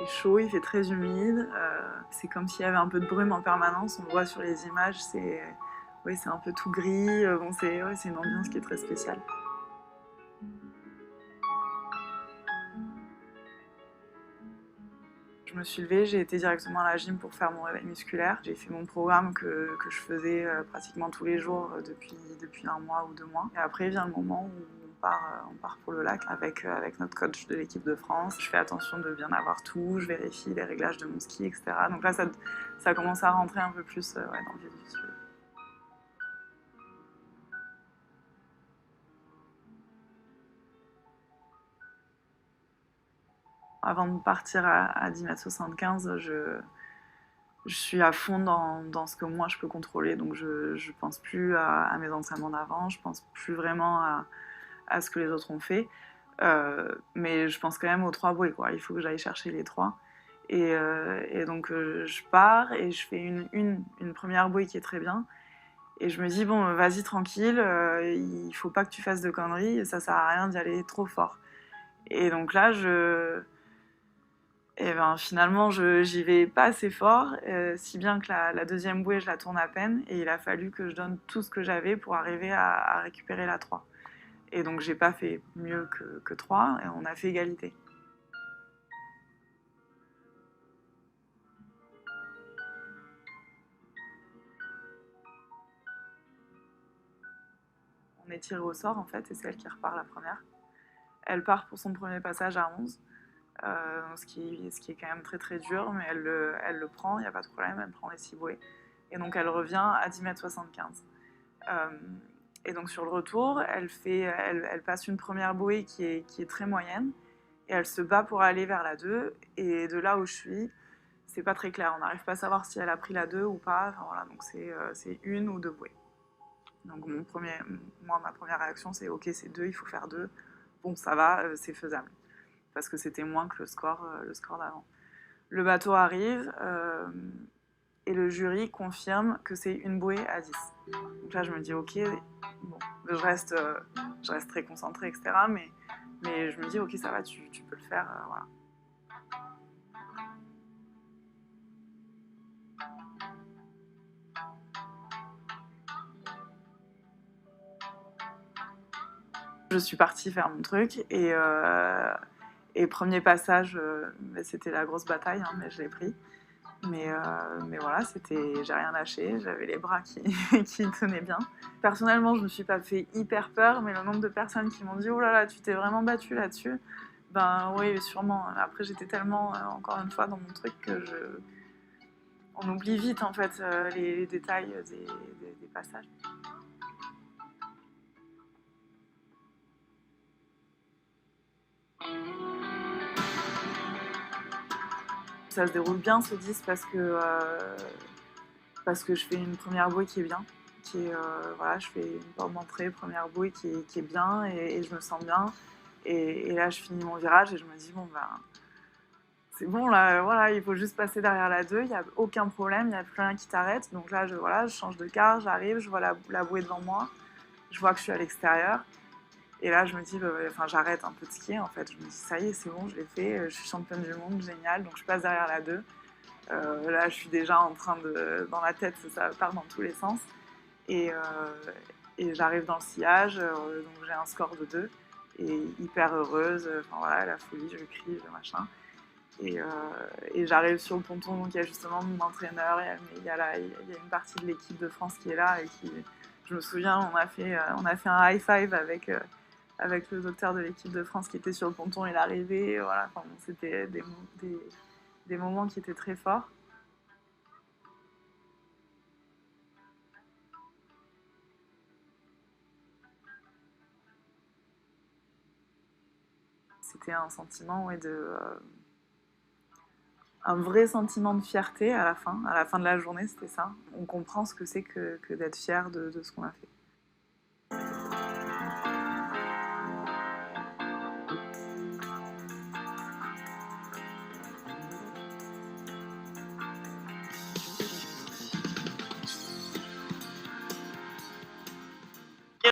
fait chaud, il fait très humide. C'est comme s'il y avait un peu de brume en permanence. On le voit sur les images, c'est un peu tout gris. Bon, c'est une ambiance qui est très spéciale. Je me suis levée, j'ai été directement à la gym pour faire mon réveil musculaire. J'ai fait mon programme que je faisais pratiquement tous les jours depuis 1 mois ou 2 mois. Et après vient le moment où on part pour le lac avec notre coach de l'équipe de France. Je fais attention de bien avoir tout, je vérifie les réglages de mon ski, etc. Donc là, ça commence à rentrer un peu plus dans le vif du sujet. Avant de partir à 10,75 m, je suis à fond dans ce que moi je peux contrôler, donc je pense plus à mes entraînements d'avant, je pense plus vraiment à ce que les autres ont fait, mais je pense quand même aux 3 bouées, quoi. Il faut que j'aille chercher les 3. Et donc je pars et je fais une première bouée qui est très bien, et je me dis bon, vas-y tranquille, il faut pas que tu fasses de conneries, ça sert à rien d'y aller trop fort. Et donc là et ben finalement, j'y vais pas assez fort, si bien que la deuxième bouée, je la tourne à peine, et il a fallu que je donne tout ce que j'avais pour arriver à récupérer la 3. Et donc j'ai pas fait mieux que 3, et on a fait égalité. On est tiré au sort en fait, et c'est elle qui repart la première. Elle part pour son premier passage à 11, ce qui est quand même très très dur, mais elle le prend, il n'y a pas de problème, elle prend les 6 bouées. Et donc elle revient à 10,75 m. Et donc sur le retour, elle passe une première bouée qui est très moyenne, et elle se bat pour aller vers la 2, et de là où je suis, c'est pas très clair, on n'arrive pas à savoir si elle a pris la 2 ou pas, enfin, voilà, donc c'est 1 ou 2 bouées. Donc ma première réaction c'est ok, c'est 2, il faut faire 2, bon ça va, c'est faisable, parce que c'était moins que le score d'avant. Le bateau arrive, et le jury confirme que c'est une bouée à 10. Donc là, je me dis, ok, bon, je reste très concentrée, etc. Mais je me dis, ok, ça va, tu peux le faire, voilà. Je suis partie faire mon truc, et premier passage, c'était la grosse bataille, hein, mais je l'ai pris. Mais voilà, j'ai rien lâché, j'avais les bras qui tenaient bien. Personnellement, je me suis pas fait hyper peur, mais le nombre de personnes qui m'ont dit oh là là, tu t'es vraiment battue là-dessus, ben oui, sûrement. Après, j'étais tellement, encore une fois, dans mon truc que on oublie vite en fait les détails des passages. Ça se déroule bien ce 10 parce que je fais une première bouée qui est bien, voilà, je fais une porte d'entrée, première bouée qui est bien, et je me sens bien. Et là, je finis mon virage et je me dis bon ben c'est bon là, voilà, il faut juste passer derrière la 2, il n'y a aucun problème, il n'y a plus rien qui t'arrête. Donc là, je change de quart, j'arrive, je vois la bouée devant moi, je vois que je suis à l'extérieur. Et là, je me dis, j'arrête un peu de skier en fait. Je me dis, ça y est, c'est bon, je l'ai fait, je suis championne du monde, génial. Donc je passe derrière la 2. Là, je suis déjà en train dans la tête, ça part dans tous les sens. Et, j'arrive dans le sillage, donc j'ai un score de 2. Et hyper heureuse, enfin voilà, la folie, je crie, le machin. Et j'arrive sur le ponton, donc il y a justement mon entraîneur, il y a une partie de l'équipe de France qui est là, et je me souviens, on a fait un high five avec le docteur de l'équipe de France qui était sur le ponton et l'arrivée, voilà, enfin, c'était des moments qui étaient très forts. C'était un sentiment, un vrai sentiment de fierté à la fin de la journée, c'était ça. On comprend ce que c'est que d'être fier de ce qu'on a fait.